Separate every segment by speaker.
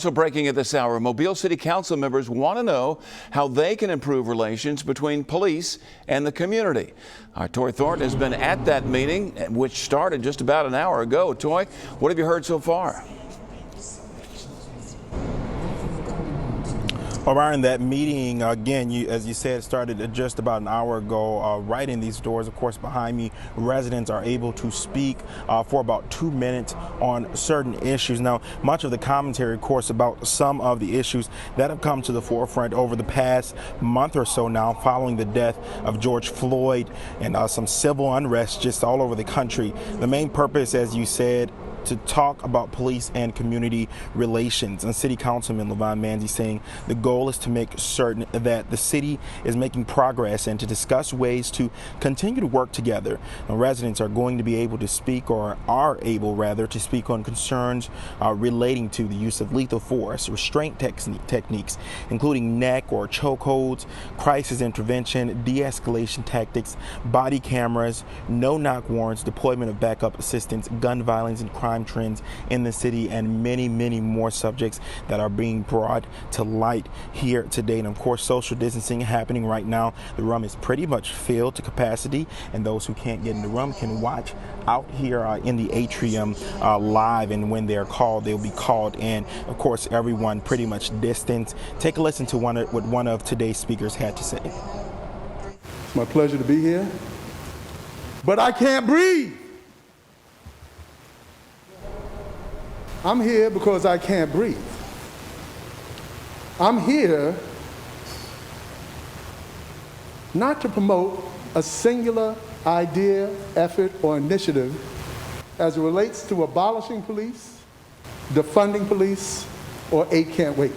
Speaker 1: Also breaking at this hour, Mobile City Council members want to know how they can improve relations between police and the community. Toy Thornton has been at that meeting, which started just about an hour ago. Toy, what have you heard so far?
Speaker 2: Ryan, that meeting, again, as you said, started just about an hour ago. Right in these doors, of course, behind me, residents are able to speak for about 2 minutes on certain issues. Now, much of the commentary, of course, about some of the issues that have come to the forefront over the past month or so now, following the death of George Floyd and some civil unrest just all over the country. The main purpose, as you said, to talk about police and community relations. And City Councilman Levon Manzi saying the goal is to make certain that the city is making progress and to discuss ways to continue to work together. Now, residents are going to be able to speak, or are able rather, to speak on concerns relating to the use of lethal force, restraint techniques, including neck or chokeholds, crisis intervention, de-escalation tactics, body cameras, no-knock warrants, deployment of backup assistance, gun violence and crime trends in the city, and many, many more subjects that are being brought to light here today. And of course, social distancing happening right now. The room is pretty much filled to capacity, and those who can't get in the room can watch out here in the atrium live, and when they're called, they'll be called in. Of course, everyone pretty much distanced. Take a listen to what one of today's speakers had to say.
Speaker 3: It's my pleasure to be here, but I can't breathe. I'm here because I can't breathe. I'm here not to promote a singular idea, effort, or initiative as it relates to abolishing police, defunding police, or 8 can't wait.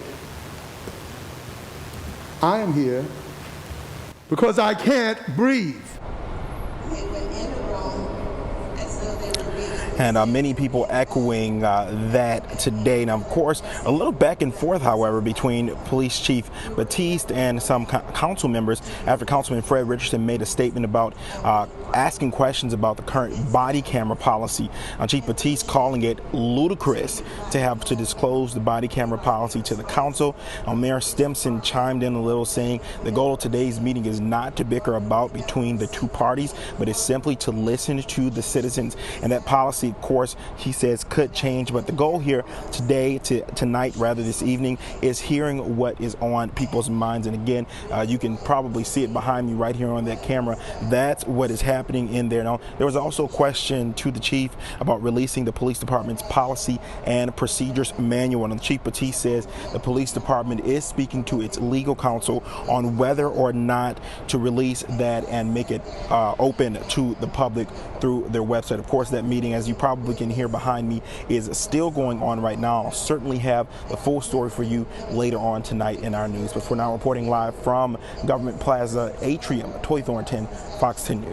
Speaker 3: I am here because I can't breathe.
Speaker 2: And many people echoing that today. Now, of course, a little back and forth, however, between Police Chief Batiste and some council members after Councilman Fred Richardson made a statement about asking questions about the current body camera policy. Chief Batiste calling it ludicrous to have to disclose the body camera policy to the council. Mayor Stimson chimed in a little, saying the goal of today's meeting is not to bicker about between the two parties, but it's simply to listen to the citizens. And that policy, of course, he says could change, but the goal here today, tonight, rather this evening, is hearing what is on people's minds. And again, you can probably see it behind me right here on that camera. That's what is happening in there. Now, there was also a question to the chief about releasing the police department's policy and procedures manual. And Chief Batiste says the police department is speaking to its legal counsel on whether or not to release that and make it open to the public through their website. Of course, that meeting, as you probably can hear behind me, is still going on right now. I'll certainly have the full story for you later on tonight in our news. But for now, reporting live from Government Plaza Atrium, Toy Thornton, Fox 10 News.